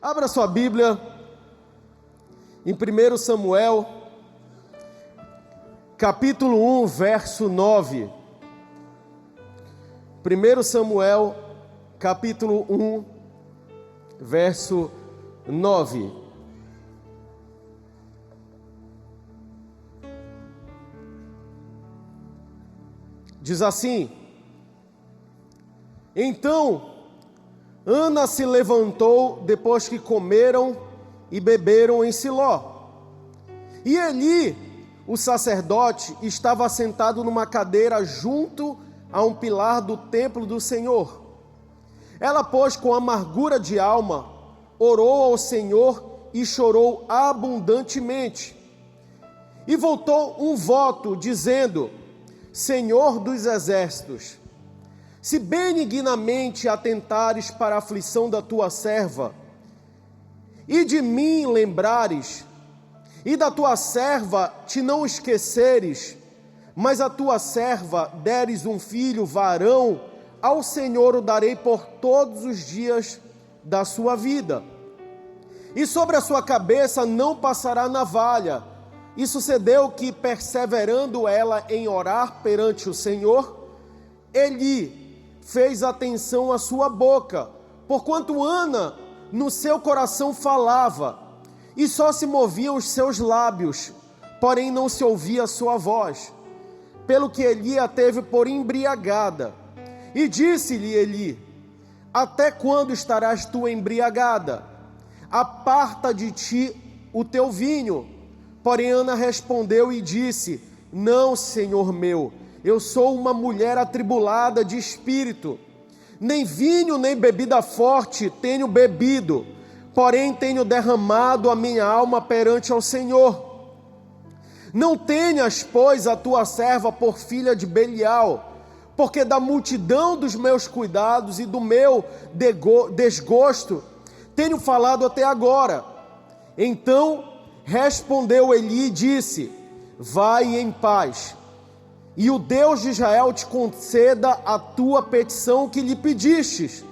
Abra sua Bíblia em 1 Samuel, capítulo 1, verso 9. 1 Samuel, capítulo 1, verso 9. Diz assim: Então Ana se levantou depois que comeram e beberam em Siló. E Eli, o sacerdote, estava sentado numa cadeira junto a um pilar do templo do Senhor. Ela, pois, com amargura de alma, orou ao Senhor e chorou abundantemente. E voltou um voto, dizendo: Senhor dos exércitos, se benignamente atentares para a aflição da tua serva, e de mim lembrares, e da tua serva te não esqueceres, mas a tua serva deres um filho varão, ao Senhor o darei por todos os dias da sua vida, e sobre a sua cabeça não passará navalha. E sucedeu que, perseverando ela em orar perante o Senhor, Eli fez atenção à sua boca, porquanto Ana no seu coração falava, e só se moviam os seus lábios, porém não se ouvia a sua voz, pelo que Eli a teve por embriagada. E disse-lhe Eli: Até quando estarás tu embriagada? Aparta de ti o teu vinho. Porém Ana respondeu e disse: Não, Senhor meu, eu sou uma mulher atribulada de espírito, nem vinho nem bebida forte tenho bebido, porém tenho derramado a minha alma perante ao Senhor. Não tenhas, pois, a tua serva por filha de Belial, porque da multidão dos meus cuidados e do meu desgosto tenho falado até agora. Então respondeu Eli e disse: Vai em paz, e o Deus de Israel te conceda a tua petição que lhe pedistes.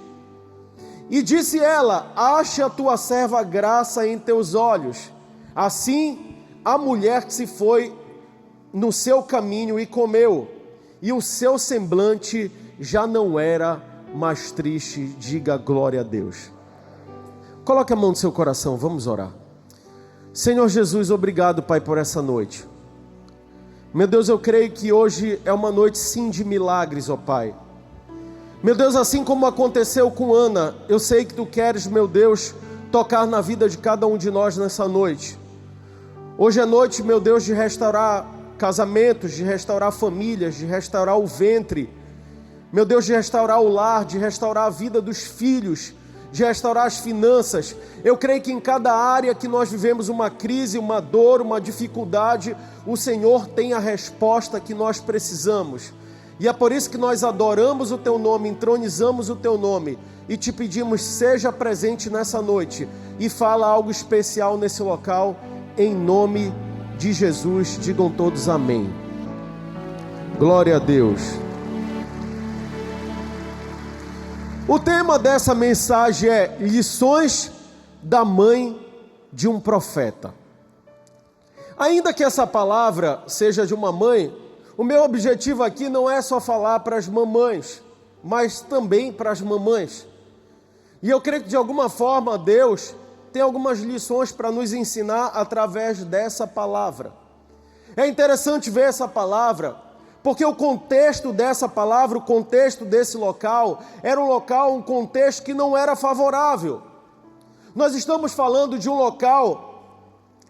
E disse ela: Ache a tua serva graça em teus olhos. Assim a mulher se foi no seu caminho e comeu, e o seu semblante já não era mais triste. Diga glória a Deus. Coloque a mão no seu coração, vamos orar. Senhor Jesus, obrigado, Pai, por essa noite. Meu Deus, eu creio que hoje é uma noite sim de milagres, ó Pai. Meu Deus, assim como aconteceu com Ana, eu sei que Tu queres, meu Deus, tocar na vida de cada um de nós nessa noite. Hoje é noite, meu Deus, de restaurar casamentos, de restaurar famílias, de restaurar o ventre. Meu Deus, de restaurar o lar, de restaurar a vida dos filhos, de restaurar as finanças. Eu creio que em cada área que nós vivemos uma crise, uma dor, uma dificuldade, o Senhor tem a resposta que nós precisamos. E é por isso que nós adoramos o Teu nome, entronizamos o Teu nome e Te pedimos: seja presente nessa noite e fala algo especial nesse local, em nome de Jesus. Digam todos amém. Glória a Deus. O tema dessa mensagem é lições da mãe de um profeta. Ainda que essa palavra seja de uma mãe, o meu objetivo aqui não é só falar para as mamães, mas também para as mamães. E eu creio que de alguma forma Deus tem algumas lições para nos ensinar através dessa palavra. É interessante ver essa palavra, porque o contexto dessa palavra, o contexto desse local, era um contexto que não era favorável. Nós estamos falando de um local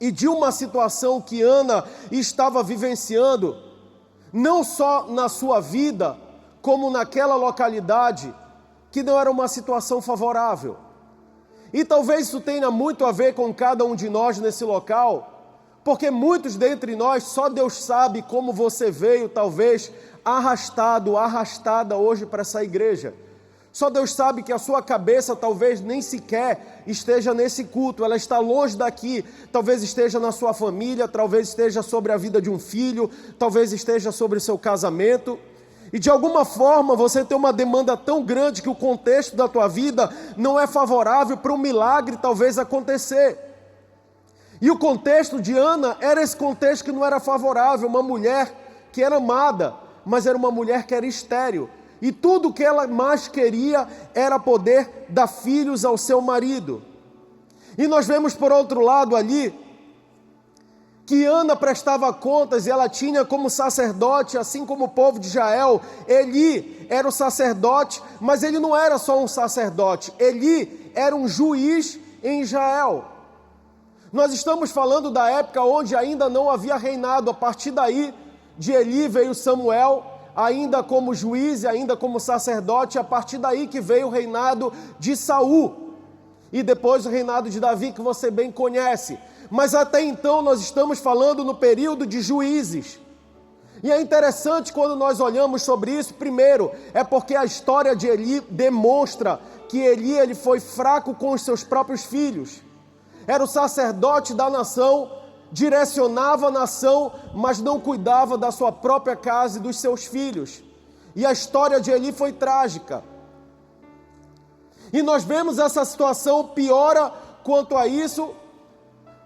e de uma situação que Ana estava vivenciando, não só na sua vida, como naquela localidade, que não era uma situação favorável. E talvez isso tenha muito a ver com cada um de nós nesse local, porque muitos dentre nós, só Deus sabe como você veio, talvez, arrastada hoje para essa igreja. Só Deus sabe que a sua cabeça talvez nem sequer esteja nesse culto, ela está longe daqui, talvez esteja na sua família, talvez esteja sobre a vida de um filho, talvez esteja sobre o seu casamento. E de alguma forma você tem uma demanda tão grande que o contexto da tua vida não é favorável para um milagre talvez acontecer. E o contexto de Ana era esse contexto que não era favorável, uma mulher que era amada, mas era uma mulher que era estéril. E tudo que ela mais queria era poder dar filhos ao seu marido. E nós vemos por outro lado ali, que Ana prestava contas e ela tinha como sacerdote, assim como o povo de Israel, Eli era o sacerdote, mas ele não era só um sacerdote, Eli era um juiz em Israel. Nós estamos falando da época onde ainda não havia reinado, a partir daí de Eli veio Samuel, ainda como juiz e ainda como sacerdote, a partir daí que veio o reinado de Saul, e depois o reinado de Davi, que você bem conhece. Mas até então nós estamos falando no período de juízes. E é interessante quando nós olhamos sobre isso, primeiro, é porque a história de Eli demonstra que ele foi fraco com os seus próprios filhos. Era o sacerdote da nação, direcionava a nação, mas não cuidava da sua própria casa e dos seus filhos. E a história de Eli foi trágica. E nós vemos essa situação piora quanto a isso,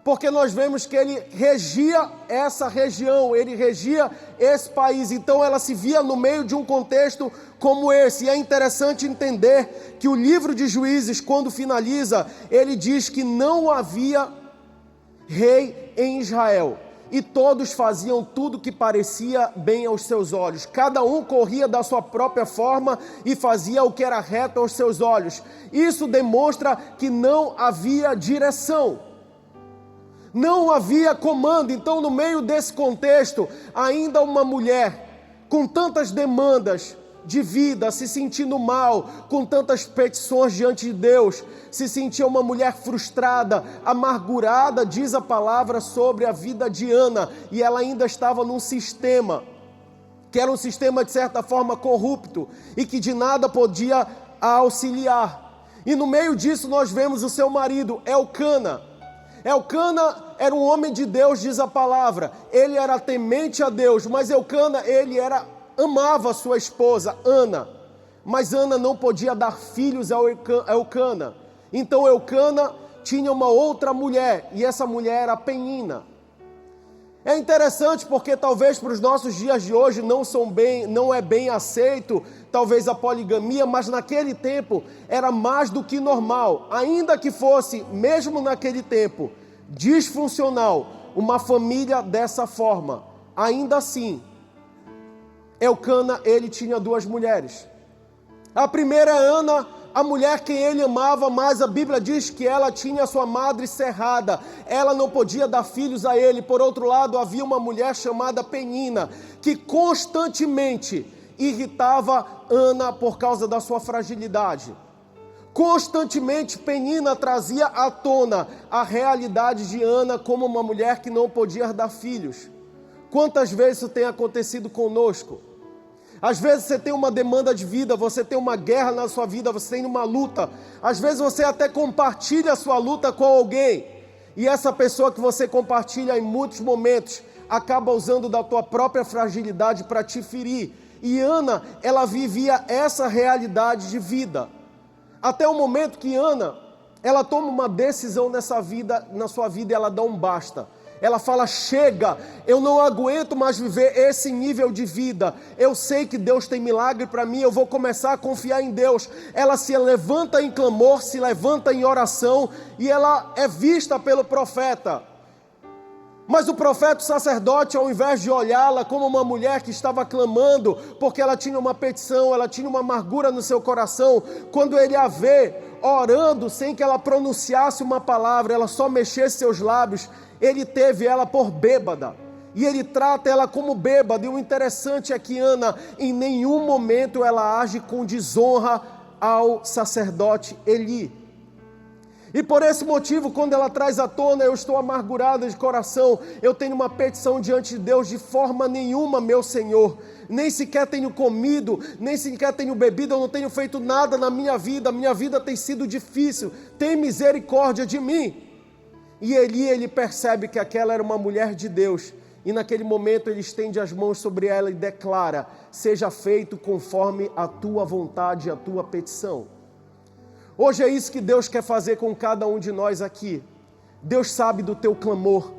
porque nós vemos que ele regia essa região, ele regia esse país, então ela se via no meio de um contexto como esse. E é interessante entender que o livro de Juízes, quando finaliza, ele diz que não havia rei em Israel, e todos faziam tudo que parecia bem aos seus olhos, cada um corria da sua própria forma e fazia o que era reto aos seus olhos. Isso demonstra que não havia direção, não havia comando. Então, no meio desse contexto, ainda uma mulher com tantas demandas de vida, se sentindo mal, com tantas petições diante de Deus, se sentia uma mulher frustrada, amargurada, diz a palavra sobre a vida de Ana, e ela ainda estava num sistema, que era um sistema de certa forma corrupto, e que de nada podia auxiliar. E no meio disso nós vemos o seu marido, Elcana. Elcana era um homem de Deus, diz a palavra, ele era temente a Deus, mas Elcana, amava sua esposa, Ana, mas Ana não podia dar filhos a Elcana, então Elcana tinha uma outra mulher, e essa mulher era Penina. É interessante porque talvez para os nossos dias de hoje não é bem aceito, talvez a poligamia, mas naquele tempo era mais do que normal, ainda que fosse, mesmo naquele tempo, disfuncional, uma família dessa forma, ainda assim, Elcana, ele tinha duas mulheres. A primeira é Ana, a mulher que ele amava, mas a Bíblia diz que ela tinha sua madre cerrada, ela não podia dar filhos a ele. Por outro lado, havia uma mulher chamada Penina, que constantemente irritava Ana por causa da sua fragilidade. Constantemente Penina trazia à tona a realidade de Ana como uma mulher que não podia dar filhos. Quantas vezes isso tem acontecido conosco? Às vezes você tem uma demanda de vida, você tem uma guerra na sua vida, você tem uma luta. Às vezes você até compartilha a sua luta com alguém. E essa pessoa que você compartilha em muitos momentos acaba usando da tua própria fragilidade para te ferir. E Ana, ela vivia essa realidade de vida. Até o momento que Ana, ela toma uma decisão na sua vida e ela dá um basta. Ela fala, chega, eu não aguento mais viver esse nível de vida, eu sei que Deus tem milagre para mim, eu vou começar a confiar em Deus. Ela se levanta em clamor, se levanta em oração, e ela é vista pelo profeta. Mas o profeta, o sacerdote, ao invés de olhá-la como uma mulher que estava clamando, porque ela tinha uma petição, ela tinha uma amargura no seu coração, quando ele a vê orando sem que ela pronunciasse uma palavra, ela só mexesse seus lábios, ele teve ela por bêbada, e ele trata ela como bêbada. E o interessante é que Ana, em nenhum momento ela age com desonra ao sacerdote Eli. E por esse motivo, quando ela traz à tona, eu estou amargurada de coração, eu tenho uma petição diante de Deus, de forma nenhuma, meu Senhor, nem sequer tenho comido, nem sequer tenho bebido, eu não tenho feito nada na minha vida tem sido difícil, tem misericórdia de mim. E ele percebe que aquela era uma mulher de Deus, E naquele momento ele estende as mãos sobre ela e declara: seja feito conforme a tua vontade e a tua petição. Hoje é isso que Deus quer fazer com cada um de nós aqui. Deus sabe do teu clamor,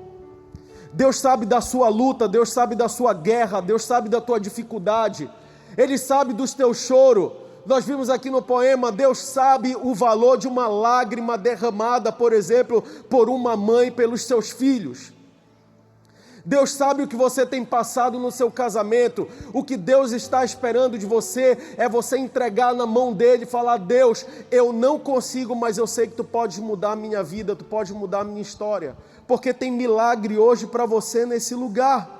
Deus sabe da sua luta, Deus sabe da sua guerra, Deus sabe da tua dificuldade, Ele sabe dos teus choros. Nós vimos aqui no poema, Deus sabe o valor de uma lágrima derramada, por exemplo, por uma mãe pelos seus filhos. Deus sabe o que você tem passado no seu casamento. O que Deus está esperando de você é você entregar na mão dele e falar: Deus, eu não consigo, mas eu sei que tu podes mudar a minha vida, tu podes mudar a minha história, porque tem milagre hoje para você nesse lugar.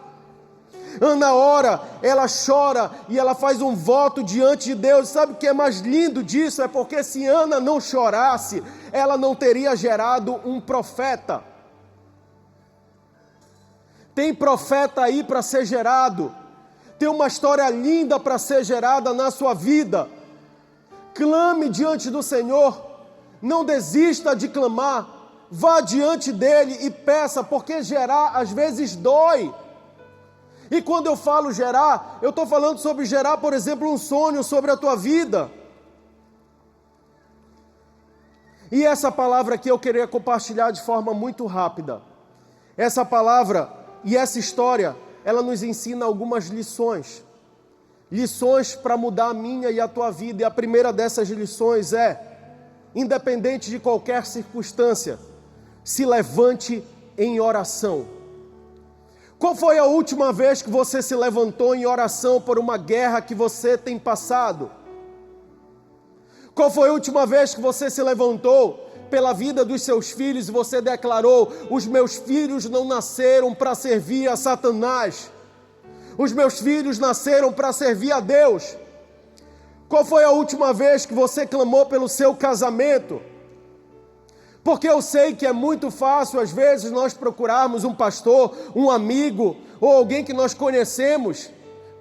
Ana ora, ela chora e ela faz um voto diante de Deus. Sabe o que é mais lindo disso? É porque se Ana não chorasse, ela não teria gerado um profeta. Tem profeta aí para ser gerado, tem uma história linda para ser gerada na sua vida. Clame diante do Senhor, não desista de clamar, vá diante dele e peça, porque gerar às vezes dói. E quando eu falo gerar, eu estou falando sobre gerar, por exemplo, um sonho sobre a tua vida. E essa palavra aqui eu queria compartilhar de forma muito rápida. Essa palavra e essa história, ela nos ensina algumas lições. Lições para mudar a minha e a tua vida. E a primeira dessas lições é: independente de qualquer circunstância, se levante em oração. Qual foi a última vez que você se levantou em oração por uma guerra que você tem passado? Qual foi a última vez que você se levantou pela vida dos seus filhos e você declarou: os meus filhos não nasceram para servir a Satanás, os meus filhos nasceram para servir a Deus? Qual foi a última vez que você clamou pelo seu casamento? Porque eu sei que é muito fácil às vezes nós procurarmos um pastor, um amigo ou alguém que nós conhecemos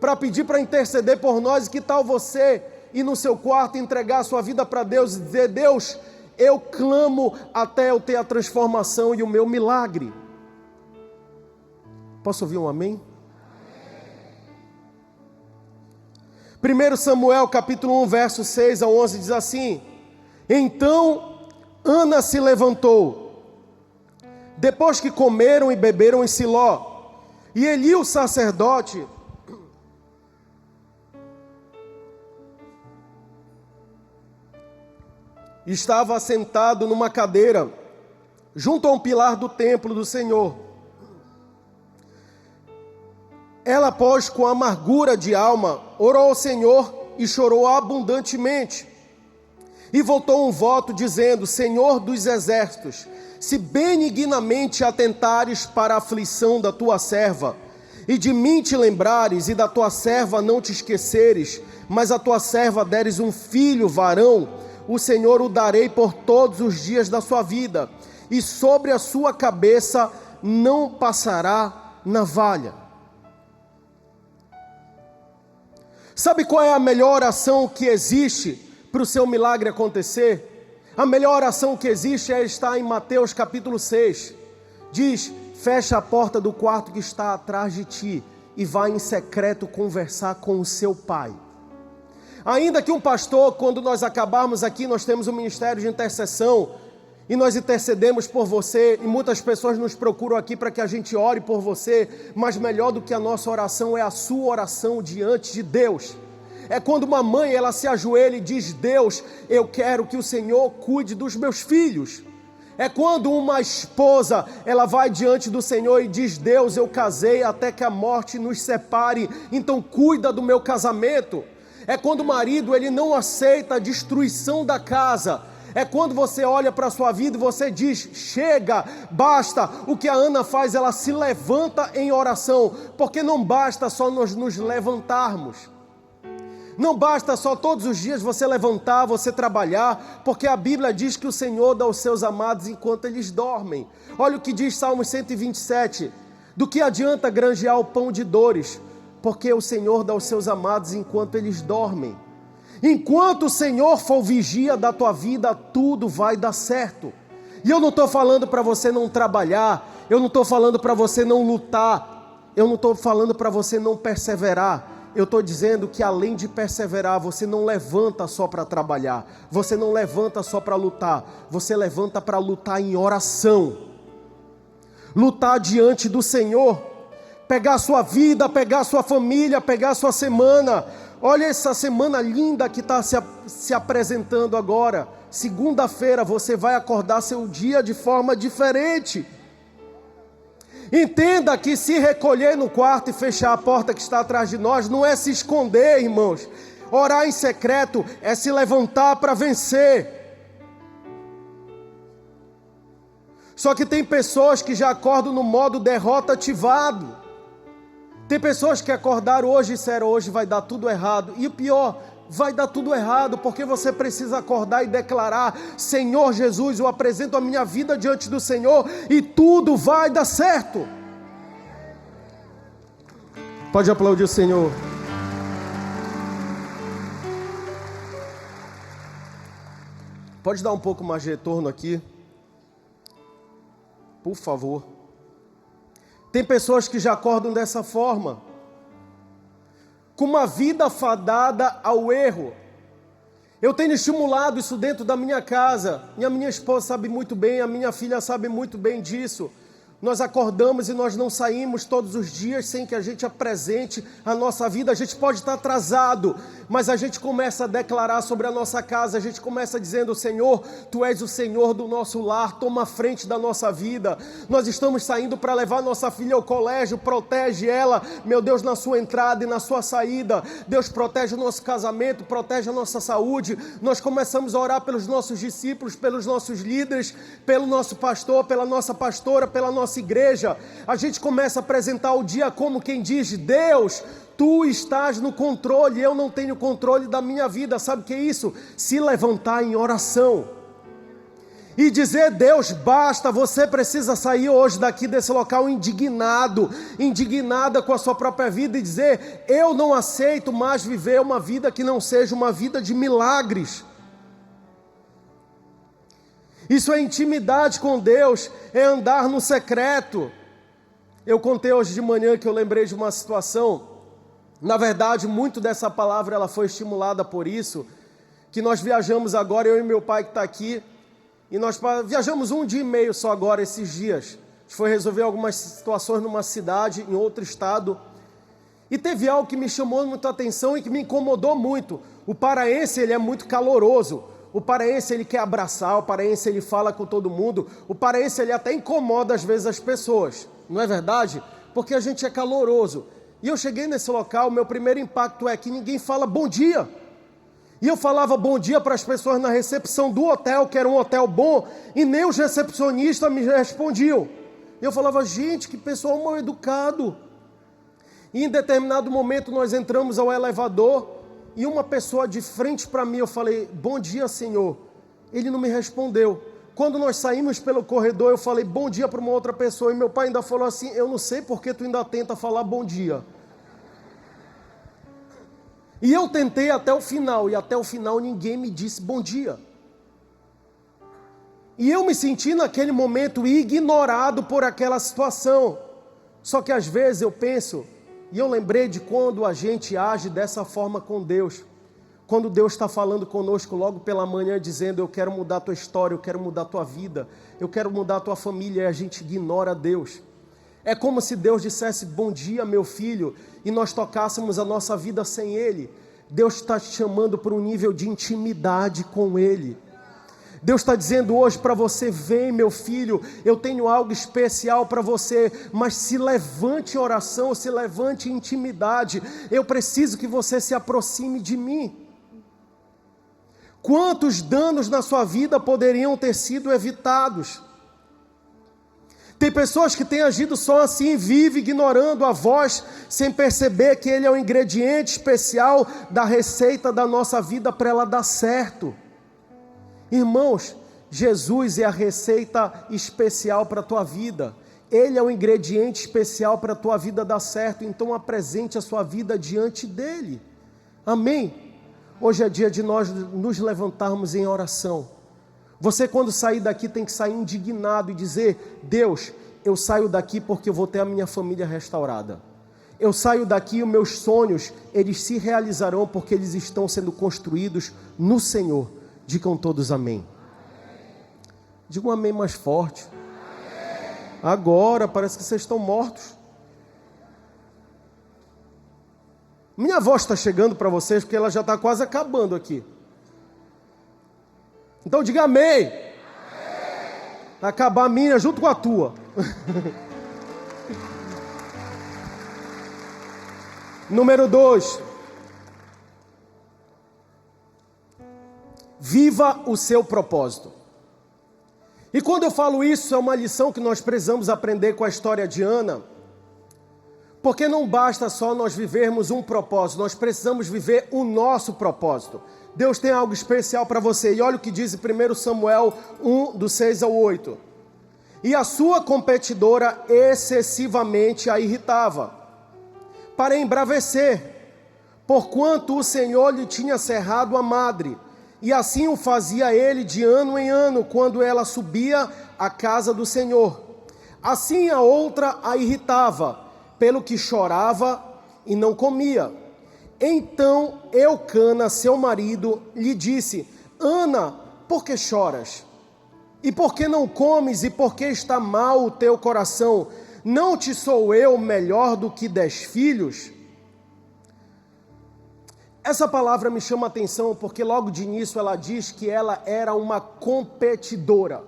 para pedir para interceder por nós. E que tal você ir no seu quarto, entregar a sua vida para Deus e dizer: Deus, eu clamo até eu ter a transformação e o meu milagre. Posso ouvir um amém? 1 Samuel capítulo 1, verso 6 a 11 diz assim: então Ana se levantou, depois que comeram e beberam em Siló, e Eli o sacerdote estava sentado numa cadeira, junto a um pilar do templo do Senhor. Ela, pois, com amargura de alma, orou ao Senhor e chorou abundantemente. E voltou um voto dizendo: Senhor dos exércitos, se benignamente atentares para a aflição da tua serva, e de mim te lembrares, e da tua serva não te esqueceres, mas a tua serva deres um filho varão, o Senhor o darei por todos os dias da sua vida, e sobre a sua cabeça não passará navalha. Sabe qual é a melhor oração que existe para o seu milagre acontecer? A melhor oração que existe está em Mateus capítulo 6. Diz: fecha a porta do quarto que está atrás de ti e vai em secreto conversar com o seu pai. Ainda que um pastor, quando nós acabarmos aqui, nós temos um ministério de intercessão e nós intercedemos por você, e muitas pessoas nos procuram aqui para que a gente ore por você, mas melhor do que a nossa oração é a sua oração diante de Deus. É quando uma mãe, ela se ajoelha e diz: Deus, eu quero que o Senhor cuide dos meus filhos. É quando uma esposa, ela vai diante do Senhor e diz: Deus, eu casei até que a morte nos separe, então cuida do meu casamento. É quando o marido, ele não aceita a destruição da casa. É quando você olha para a sua vida e você diz: chega, basta. O que a Ana faz, ela se levanta em oração, porque não basta só nós nos levantarmos. Não basta só todos os dias você levantar, você trabalhar, porque a Bíblia diz que o Senhor dá aos seus amados enquanto eles dormem. Olha o que diz Salmo 127, do que adianta granjear o pão de dores, porque o Senhor dá aos seus amados enquanto eles dormem. Enquanto o Senhor for o vigia da tua vida, tudo vai dar certo. E eu não estou falando para você não trabalhar, eu não estou falando para você não lutar, eu não estou falando para você não perseverar. Eu estou dizendo que além de perseverar, você não levanta só para trabalhar. Você não levanta só para lutar. Você levanta para lutar em oração. Lutar diante do Senhor. Pegar a sua vida, pegar a sua família, pegar a sua semana. Olha essa semana linda que está se apresentando agora. Segunda-feira você vai acordar seu dia de forma diferente. Entenda que se recolher no quarto e fechar a porta que está atrás de nós, não é se esconder, irmãos. Orar em secreto é se levantar para vencer. Só que tem pessoas que já acordam no modo derrota ativado. Tem pessoas que acordaram hoje e disseram, hoje vai dar tudo errado. E o pior, vai dar tudo errado, porque você precisa acordar e declarar, Senhor Jesus, eu apresento a minha vida diante do Senhor e tudo vai dar certo. Pode aplaudir o Senhor. Pode dar um pouco mais de retorno aqui, por favor. Tem pessoas que já acordam dessa forma, com uma vida fadada ao erro. Eu tenho estimulado isso dentro da minha casa, e a minha esposa sabe muito bem, a minha filha sabe muito bem disso. Nós acordamos e nós não saímos todos os dias sem que a gente apresente a nossa vida. A gente pode estar atrasado, mas a gente começa a declarar sobre a nossa casa. A gente começa dizendo, Senhor, Tu és o Senhor do nosso lar, toma a frente da nossa vida. Nós estamos saindo para levar nossa filha ao colégio, protege ela, meu Deus, na sua entrada e na sua saída. Deus, protege o nosso casamento, protege a nossa saúde. Nós começamos a orar pelos nossos discípulos, pelos nossos líderes, pelo nosso pastor, pela nossa pastora, pela nossa igreja. A gente começa a apresentar o dia como quem diz, Deus, Tu estás no controle, eu não tenho controle da minha vida. Sabe o que é isso? Se levantar em oração e dizer, Deus, basta, você precisa sair hoje daqui desse local indignada com a sua própria vida e dizer, eu não aceito mais viver uma vida que não seja uma vida de milagres. Isso é intimidade com Deus, é andar no secreto. Eu contei hoje de manhã que eu lembrei de uma situação, na verdade, muito dessa palavra ela foi estimulada por isso, que nós viajamos agora, eu e meu pai que está aqui, e nós viajamos 1 dia e meio só agora, esses dias. A gente foi resolver algumas situações numa cidade, em outro estado, e teve algo que me chamou muita atenção e que me incomodou muito. O paraense, ele é muito caloroso. O paraense, ele quer abraçar, o paraense, ele fala com todo mundo, o paraense, ele até incomoda às vezes as pessoas, não é verdade? Porque a gente é caloroso. E eu cheguei nesse local, meu primeiro impacto é que ninguém fala bom dia. E eu falava bom dia para as pessoas na recepção do hotel, que era um hotel bom, e nem os recepcionistas me respondiam. E eu falava, gente, que pessoal mal educado. E em determinado momento nós entramos ao elevador, e uma pessoa de frente para mim, eu falei, bom dia, Senhor. Ele não me respondeu. Quando nós saímos pelo corredor, eu falei, bom dia para uma outra pessoa. E meu pai ainda falou assim, eu não sei porque tu ainda tenta falar bom dia. E eu tentei até o final, e até o final ninguém me disse bom dia. E eu me senti naquele momento ignorado por aquela situação. Só que às vezes eu penso, e eu lembrei de quando a gente age dessa forma com Deus. Quando Deus está falando conosco logo pela manhã, dizendo, eu quero mudar a tua história, eu quero mudar a tua vida, eu quero mudar a tua família, e a gente ignora Deus. É como se Deus dissesse, bom dia, meu filho, e nós tocássemos a nossa vida sem Ele. Deus está te chamando para um nível de intimidade com Ele. Deus está dizendo hoje para você, vem meu filho, eu tenho algo especial para você, mas se levante em oração, se levante em intimidade, eu preciso que você se aproxime de mim. Quantos danos na sua vida poderiam ter sido evitados? Tem pessoas que têm agido só assim, vive ignorando a voz, sem perceber que Ele é o ingrediente especial da receita da nossa vida para ela dar certo. Irmãos, Jesus é a receita especial para a tua vida. Ele é o ingrediente especial para a tua vida dar certo. Então apresente a sua vida diante dEle. Amém? Hoje é dia de nós nos levantarmos em oração. Você quando sair daqui tem que sair indignado e dizer, Deus, eu saio daqui porque eu vou ter a minha família restaurada. Eu saio daqui e os meus sonhos, eles se realizarão porque eles estão sendo construídos no Senhor. Digam todos amém. Digam um amém mais forte. Agora, parece que vocês estão mortos. Minha voz está chegando para vocês porque ela já está quase acabando aqui. Então diga amém. Vai acabar a minha junto com a tua. Número 2. Viva o seu propósito. E quando eu falo isso, é uma lição que nós precisamos aprender com a história de Ana. Porque não basta só nós vivermos um propósito, nós precisamos viver o nosso propósito. Deus tem algo especial para você. E olha o que diz em 1 Samuel 1, do 6 ao 8. E a sua competidora excessivamente a irritava, para embravecer, porquanto o Senhor lhe tinha cerrado a madre, e assim o fazia ele de ano em ano, quando ela subia à casa do Senhor. Assim a outra a irritava, pelo que chorava e não comia. Então Eucana, seu marido, lhe disse: Ana, por que choras? E por que não comes? E por que está mal o teu coração? Não te sou eu melhor do que 10 filhos? Essa palavra me chama a atenção porque logo de início ela diz que ela era uma competidora.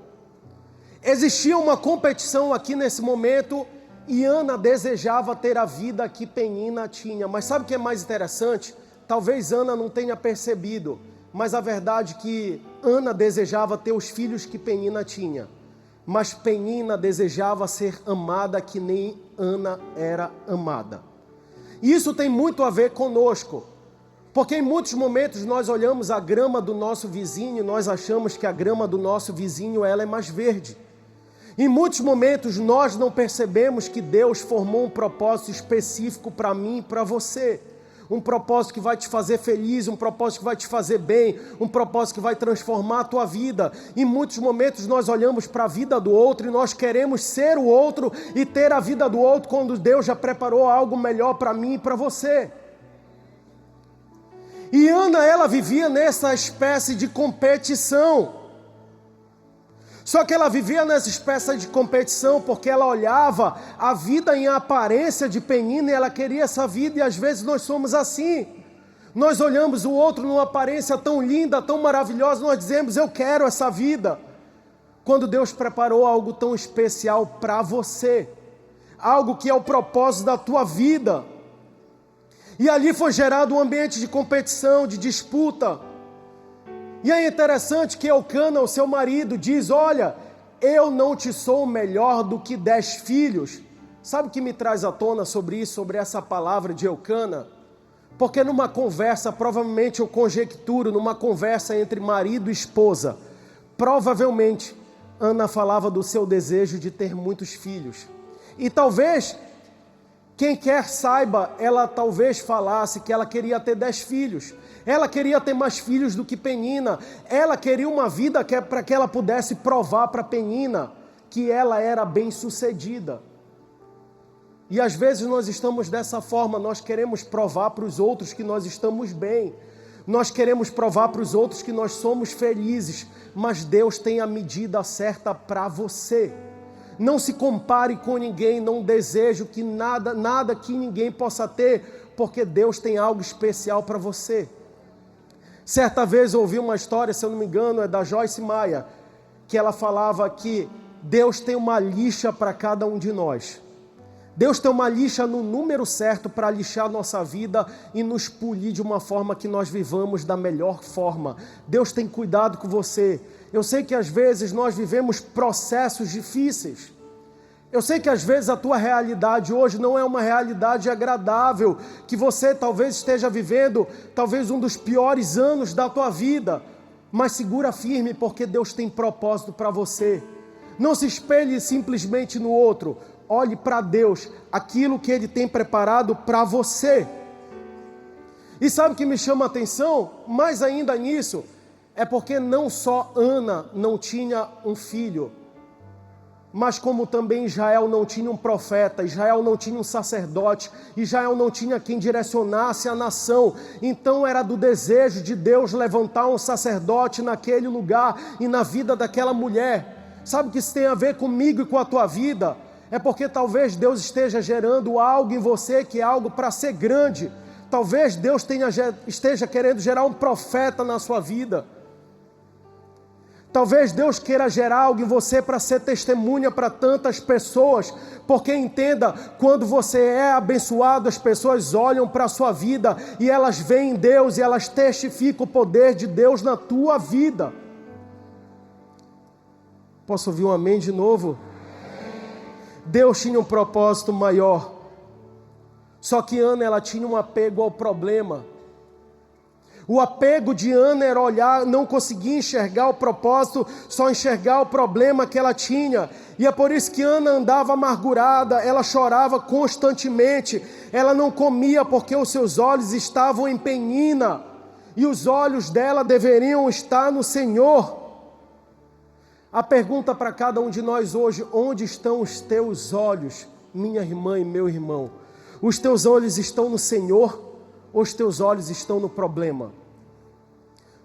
Existia uma competição aqui nesse momento e Ana desejava ter a vida que Penina tinha. Mas sabe o que é mais interessante? Talvez Ana não tenha percebido, mas a verdade é que Ana desejava ter os filhos que Penina tinha. Mas Penina desejava ser amada que nem Ana era amada. E isso tem muito a ver conosco, porque em muitos momentos nós olhamos a grama do nosso vizinho e nós achamos que a grama do nosso vizinho ela é mais verde. Em muitos momentos nós não percebemos que Deus formou um propósito específico para mim e para você. Um propósito que vai te fazer feliz, um propósito que vai te fazer bem, um propósito que vai transformar a tua vida. Em muitos momentos nós olhamos para a vida do outro e nós queremos ser o outro e ter a vida do outro quando Deus já preparou algo melhor para mim e para você. E Ana, ela vivia nessa espécie de competição. Só que ela vivia nessa espécie de competição porque ela olhava a vida em aparência de Penina e ela queria essa vida, e às vezes nós somos assim. Nós olhamos o outro numa aparência tão linda, tão maravilhosa, nós dizemos: eu quero essa vida. Quando Deus preparou algo tão especial para você, algo que é o propósito da tua vida. E ali foi gerado um ambiente de competição, de disputa. E é interessante que Eucana, o seu marido, diz: olha, eu não te sou melhor do que 10 filhos. Sabe o que me traz à tona sobre isso, sobre essa palavra de Eucana? Porque numa conversa, provavelmente eu conjecturo, numa conversa entre marido e esposa, provavelmente Ana falava do seu desejo de ter muitos filhos. E talvez, quem quer saiba, ela talvez falasse que ela queria ter 10 filhos. Ela queria ter mais filhos do que Penina. Ela queria uma vida para que ela pudesse provar para Penina que ela era bem-sucedida. E às vezes nós estamos dessa forma, nós queremos provar para os outros que nós estamos bem. Nós queremos provar para os outros que nós somos felizes, mas Deus tem a medida certa para você. Não se compare com ninguém, não desejo que nada que ninguém possa ter, porque Deus tem algo especial para você. Certa vez eu ouvi uma história, se eu não me engano, é da Joyce Meyer, que ela falava que Deus tem uma lixa para cada um de nós. Deus tem uma lixa no número certo para lixar a nossa vida e nos polir de uma forma que nós vivamos da melhor forma. Deus tem cuidado com você. Eu sei que às vezes nós vivemos processos difíceis. Eu sei que às vezes a tua realidade hoje não é uma realidade agradável, que você talvez esteja vivendo, talvez um dos piores anos da tua vida, mas segura firme porque Deus tem propósito para você. Não se espelhe simplesmente no outro, olhe para Deus, aquilo que Ele tem preparado para você. E sabe o que me chama a atenção? Mais ainda nisso, é porque não só Ana não tinha um filho, Mas como também Israel não tinha um profeta, Israel não tinha um sacerdote, Israel não tinha quem direcionasse a nação, então era do desejo de Deus levantar um sacerdote naquele lugar e na vida daquela mulher. Sabe o que isso tem a ver comigo e com a tua vida? É porque talvez Deus esteja gerando algo em você que é algo para ser grande. Talvez Deus esteja querendo gerar um profeta na sua vida. Talvez Deus queira gerar algo em você para ser testemunha para tantas pessoas, porque entenda, quando você é abençoado, as pessoas olham para a sua vida e elas veem Deus e elas testificam o poder de Deus na tua vida. Posso ouvir um amém de novo? Deus tinha um propósito maior, só que Ana, ela tinha um apego ao problema. O apego de Ana era olhar, não conseguia enxergar o propósito, só enxergar o problema que ela tinha. E é por isso que Ana andava amargurada, ela chorava constantemente, ela não comia porque os seus olhos estavam em penina, e os olhos dela deveriam estar no Senhor. A pergunta para cada um de nós hoje: onde estão os teus olhos, minha irmã e meu irmão? Os teus olhos estão no Senhor? Ou os teus olhos estão no problema?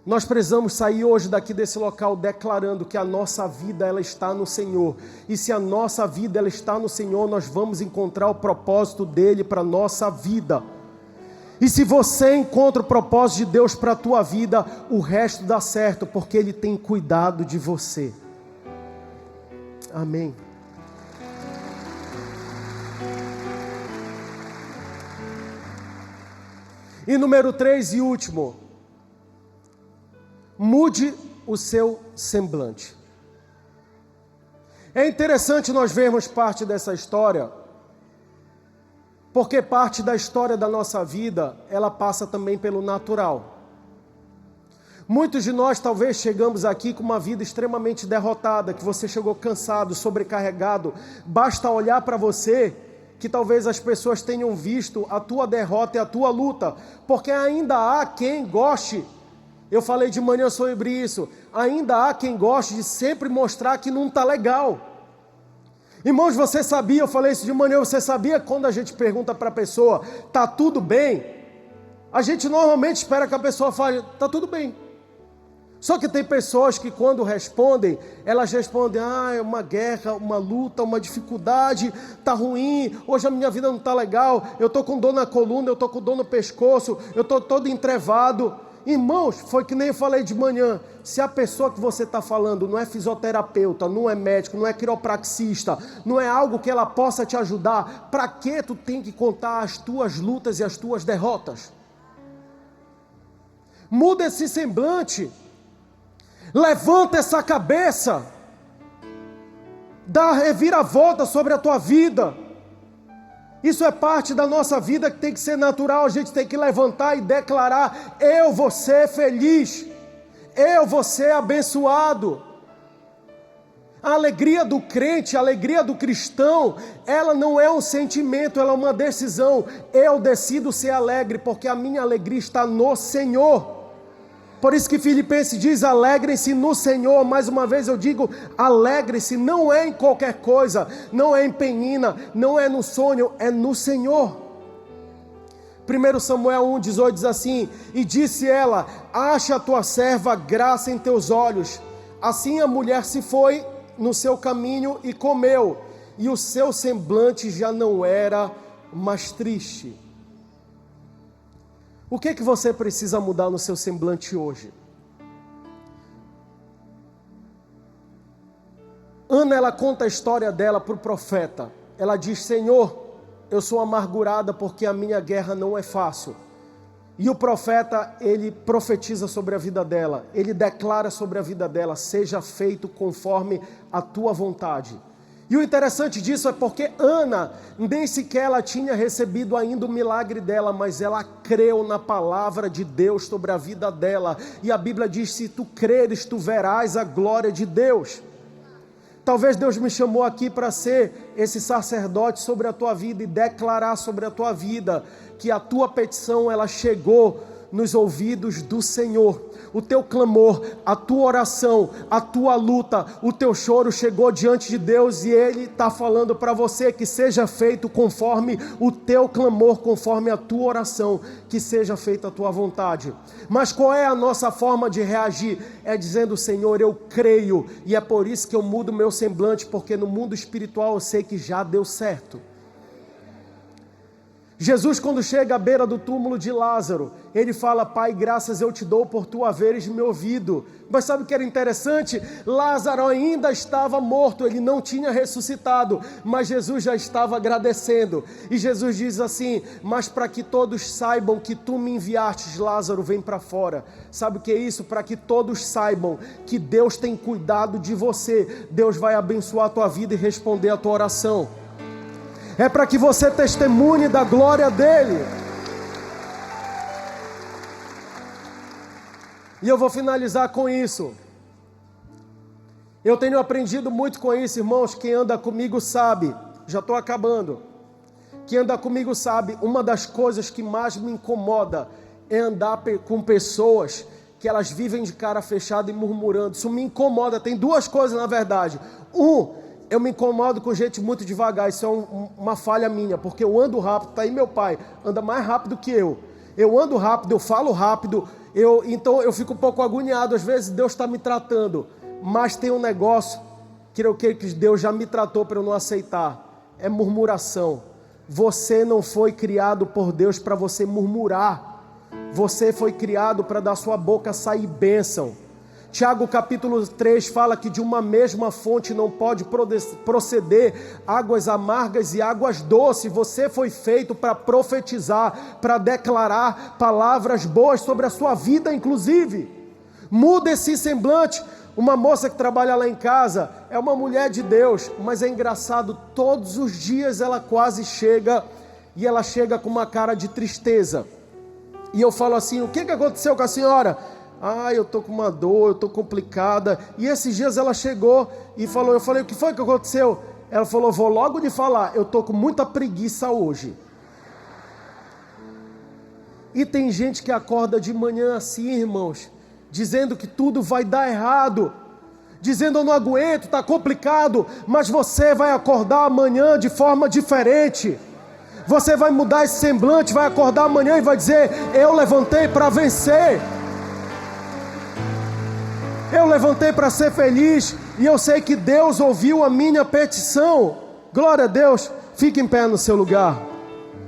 Nós precisamos sair hoje daqui desse local declarando que a nossa vida ela está no Senhor. E se a nossa vida ela está no Senhor, nós vamos encontrar o propósito dele para a nossa vida. E se você encontra o propósito de Deus para a tua vida, o resto dá certo, porque Ele tem cuidado de você. Amém. E número 3 e último, mude o seu semblante. É interessante nós vermos parte dessa história, porque parte da história da nossa vida, ela passa também pelo natural. Muitos de nós talvez chegamos aqui com uma vida extremamente derrotada, que você chegou cansado, sobrecarregado, basta olhar para você, que talvez as pessoas tenham visto a tua derrota e a tua luta, porque ainda há quem goste, eu falei de manhã sobre isso, ainda há quem goste de sempre mostrar que não está legal. Irmãos, você sabia, eu falei isso de manhã, você sabia quando a gente pergunta para a pessoa, está tudo bem? A gente normalmente espera que a pessoa fale, está tudo bem. Só que tem pessoas que quando respondem, elas respondem, é uma guerra, uma luta, uma dificuldade, está ruim, hoje a minha vida não está legal, eu estou com dor na coluna, eu estou com dor no pescoço, eu estou todo entrevado. Irmãos, foi que nem eu falei de manhã, se a pessoa que você está falando não é fisioterapeuta, não é médico, não é quiropraxista, não é algo que ela possa te ajudar, para que tu tem que contar as tuas lutas e as tuas derrotas? Muda esse semblante. Levanta essa cabeça, dá reviravolta sobre a tua vida. Isso é parte da nossa vida que tem que ser natural. A gente tem que levantar e declarar: eu vou ser feliz, eu vou ser abençoado. A alegria do crente, a alegria do cristão, ela não é um sentimento, ela é uma decisão. Eu decido ser alegre porque a minha alegria está no Senhor. Por isso que Filipenses diz, alegrem-se no Senhor. Mais uma vez eu digo, alegrem-se, não é em qualquer coisa, não é em penina, não é no sonho, é no Senhor. 1 Samuel 1,18 diz assim, e disse ela, acha a tua serva graça em teus olhos. Assim a mulher se foi no seu caminho e comeu, e o seu semblante já não era mais triste. O que que você precisa mudar no seu semblante hoje? Ana, ela conta a história dela para o profeta. Ela diz, Senhor, eu sou amargurada porque a minha guerra não é fácil. E o profeta, ele profetiza sobre a vida dela. Ele declara sobre a vida dela, seja feito conforme a tua vontade. E o interessante disso é porque Ana, nem sequer ela tinha recebido ainda o milagre dela, mas ela creu na palavra de Deus sobre a vida dela. E a Bíblia diz, se tu creres, tu verás a glória de Deus. Talvez Deus me chamou aqui para ser esse sacerdote sobre a tua vida e declarar sobre a tua vida que a tua petição ela chegou nos ouvidos do Senhor. O teu clamor, a tua oração, a tua luta, o teu choro chegou diante de Deus e Ele está falando para você que seja feito conforme o teu clamor, conforme a tua oração, que seja feita a tua vontade. Mas qual é a nossa forma de reagir? É dizendo: Senhor, eu creio, e é por isso que eu mudo meu semblante, porque no mundo espiritual eu sei que já deu certo. Jesus, quando chega à beira do túmulo de Lázaro, ele fala: Pai, graças eu te dou por tu haveres me ouvido. Mas sabe o que era interessante? Lázaro ainda estava morto, ele não tinha ressuscitado, mas Jesus já estava agradecendo. E Jesus diz assim: mas para que todos saibam que tu me enviastes, Lázaro, vem para fora. Sabe o que é isso? Para que todos saibam que Deus tem cuidado de você. Deus vai abençoar a tua vida e responder a tua oração. É para que você testemunhe da glória dele. E eu vou finalizar com isso. Eu tenho aprendido muito com isso, irmãos. Quem anda comigo sabe, já estou acabando. Quem anda comigo sabe, uma das coisas que mais me incomoda é andar com pessoas que elas vivem de cara fechada e murmurando. Isso me incomoda. Tem duas coisas na verdade. Eu me incomodo com gente muito devagar, isso é uma falha minha, porque eu ando rápido, tá aí meu pai, anda mais rápido que eu. Eu ando rápido, eu falo rápido, então eu fico um pouco agoniado, às vezes Deus está me tratando, mas tem um negócio que eu creio que Deus já me tratou para eu não aceitar, é murmuração. Você não foi criado por Deus para você murmurar, você foi criado para da sua boca sair bênção. Tiago capítulo 3 fala que de uma mesma fonte não pode proceder águas amargas e águas doces. Você foi feito para profetizar, para declarar palavras boas sobre a sua vida, inclusive. Muda esse semblante. Uma moça que trabalha lá em casa é uma mulher de Deus, mas é engraçado, todos os dias ela quase chega e ela chega com uma cara de tristeza. E eu falo assim: o que aconteceu com a senhora? Eu estou com uma dor, eu estou complicada. E esses dias ela chegou e falou, eu falei: o que foi que aconteceu? Ela falou: vou logo lhe falar, eu estou com muita preguiça hoje. E tem gente que acorda de manhã assim, irmãos, dizendo que tudo vai dar errado, dizendo: eu não aguento, está complicado. Mas você vai acordar amanhã de forma diferente. Você vai mudar esse semblante, vai acordar amanhã e vai dizer: eu levantei para vencer. Eu levantei para ser feliz e eu sei que Deus ouviu a minha petição. Glória a Deus. Fique em pé no seu lugar.